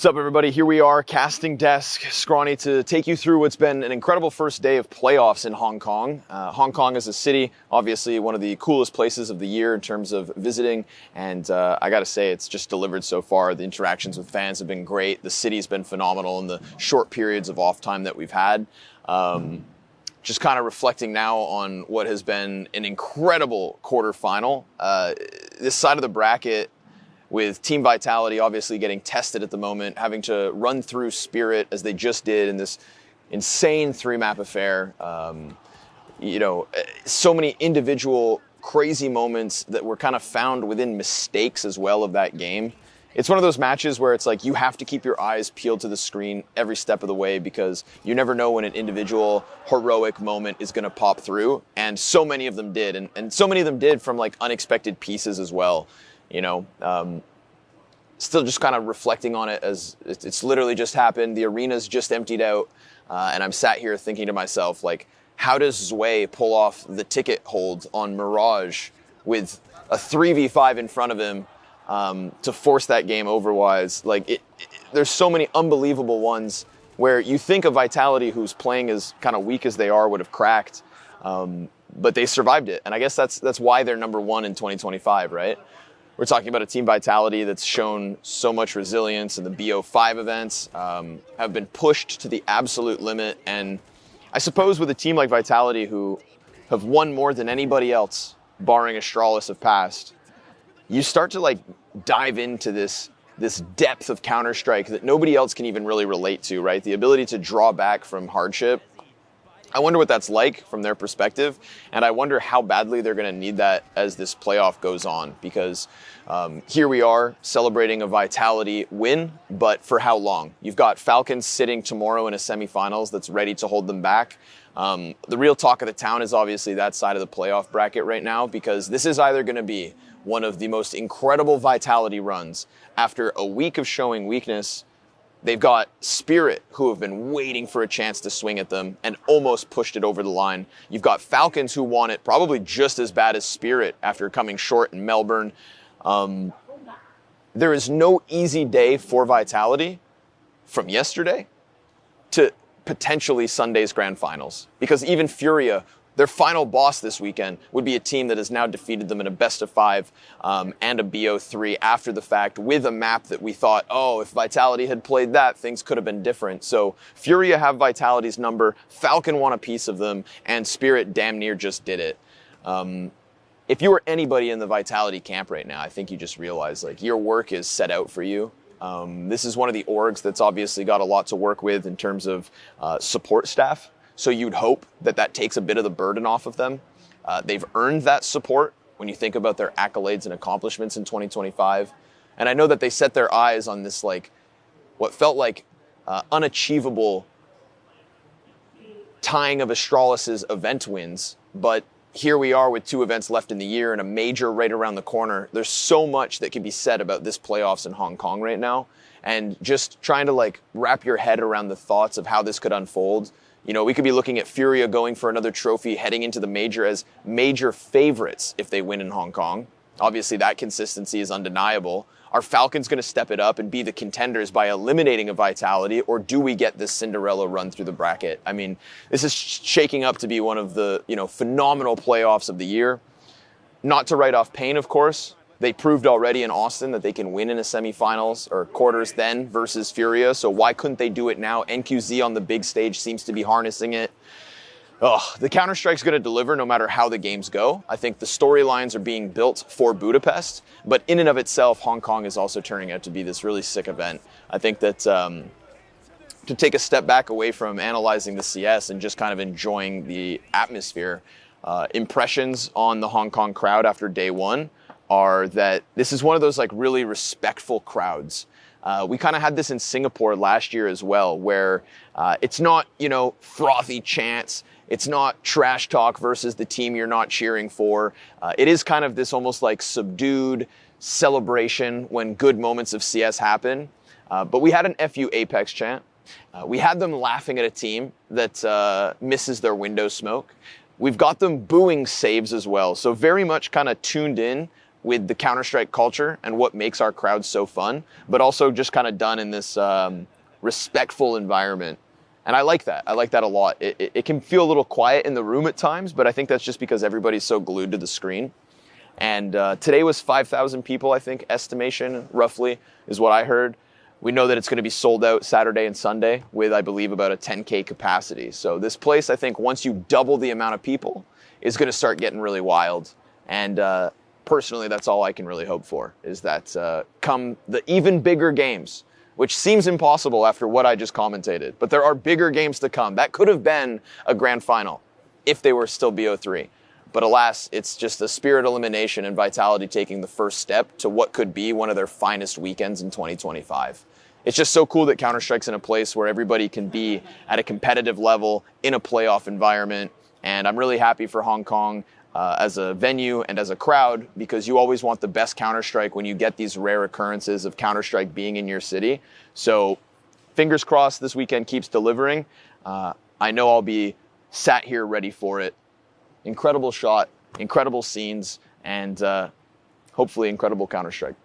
What's up, everybody? Here we are, casting desk, Scrawny, to take you through what's been an incredible first day of playoffs in Hong Kong. Hong Kong is a city, obviously one of the coolest places of the year in terms of visiting, and I gotta say, it's just delivered so far. The interactions with fans have been great. The city's been phenomenal in the short periods of off time that we've had. Just kind of reflecting now on what has been an incredible quarterfinal. This side of the bracket, with Team Vitality obviously getting tested at the moment, having to run through Spirit as they just did in this insane 3-map affair. So many individual crazy moments that were kind of found within mistakes as well of that game. It's one of those matches where it's like you have to keep your eyes peeled to the screen every step of the way because you never know when an individual heroic moment is going to pop through. And so many of them did. And so many of them did from like unexpected pieces as well. Still just kind of reflecting on it as it's literally just happened. The arena's just emptied out. And I'm sat here thinking to myself, like, how does Zway pull off the ticket hold on Mirage with a 3v5 in front of him to force that game overwise? Like, there's so many unbelievable ones where you think a Vitality who's playing as kind of weak as they are would have cracked, but they survived it. And I guess that's why they're number one in 2025, right? We're talking about a Team Vitality that's shown so much resilience, and the BO5 events have been pushed to the absolute limit. And I suppose with a team like Vitality, who have won more than anybody else, barring Astralis of past, you start to like dive into this depth of Counter-Strike that nobody else can even really relate to, right? The ability to draw back from hardship. I wonder what that's like from their perspective, and I wonder how badly they're going to need that as this playoff goes on, because here we are celebrating a Vitality win, but for how long? You've got Falcons sitting tomorrow in a semifinals that's ready to hold them back. The real talk of the town is obviously that side of the playoff bracket right now, because this is either going to be one of the most incredible Vitality runs after a week of showing weakness. They've got Spirit, who have been waiting for a chance to swing at them and almost pushed it over the line. You've got Falcons, who want it probably just as bad as Spirit after coming short in Melbourne. There is no easy day for Vitality from yesterday to potentially Sunday's grand finals, because even Furia, their final boss this weekend, would be a team that has now defeated them in a best-of-5 and a BO3 after the fact, with a map that we thought, oh, if Vitality had played that, things could have been different. So Furia have Vitality's number, Falcon want a piece of them, and Spirit damn near just did it. If you were anybody in the Vitality camp right now, I think you just realize, like, your work is set out for you. This is one of the orgs that's obviously got a lot to work with in terms of support staff. So you'd hope that that takes a bit of the burden off of them. They've earned that support when you think about their accolades and accomplishments in 2025. And I know that they set their eyes on this, like, what felt like unachievable tying of Astralis's event wins. But here we are with 2 events left in the year and a major right around the corner. There's so much that can be said about this playoffs in Hong Kong right now. And just trying to, like, wrap your head around the thoughts of how this could unfold. You know, we could be looking at Furia going for another trophy, heading into the major as major favorites if they win in Hong Kong. Obviously, that consistency is undeniable. Are Falcons going to step it up and be the contenders by eliminating a Vitality, or do we get this Cinderella run through the bracket? I mean, this is shaking up to be one of the, phenomenal playoffs of the year. Not to write off pain, of course. They proved already in Austin that they can win in a semifinals or quarters then versus Furia. So why couldn't they do it now? NQZ on the big stage seems to be harnessing it. The Counter-Strike's going to deliver no matter how the games go. I think the storylines are being built for Budapest, but in and of itself, Hong Kong is also turning out to be this really sick event. I think that to take a step back away from analyzing the CS and just kind of enjoying the atmosphere, impressions on the Hong Kong crowd after day one are that this is one of those like really respectful crowds. We kind of had this in Singapore last year as well, where it's not, frothy chants. It's not trash talk versus the team you're not cheering for. It is kind of this almost like subdued celebration when good moments of CS happen. But we had an FU Apex chant. We had them laughing at a team that misses their window smoke. We've got them booing saves as well. So very much kind of tuned in with the Counter-Strike culture and what makes our crowd so fun, but also just kind of done in this respectful environment. And I like that. I like that a lot. It can feel a little quiet in the room at times, but I think that's just because everybody's so glued to the screen. And today was 5,000 people, I think, estimation, roughly, is what I heard. We know that it's going to be sold out Saturday and Sunday with, I believe, about a 10K capacity. So this place, I think, once you double the amount of people, is going to start getting really wild. And personally, that's all I can really hope for, is that come the even bigger games, which seems impossible after what I just commentated, but there are bigger games to come. That could have been a grand final if they were still BO3. But alas, it's just the Spirit elimination and Vitality taking the first step to what could be one of their finest weekends in 2025. It's just so cool that Counter-Strike's in a place where everybody can be at a competitive level in a playoff environment. And I'm really happy for Hong Kong as a venue and as a crowd, because you always want the best Counter-Strike when you get these rare occurrences of Counter-Strike being in your city. So fingers crossed this weekend keeps delivering. I know I'll be sat here ready for it. Incredible shot, incredible scenes, and hopefully incredible Counter-Strike.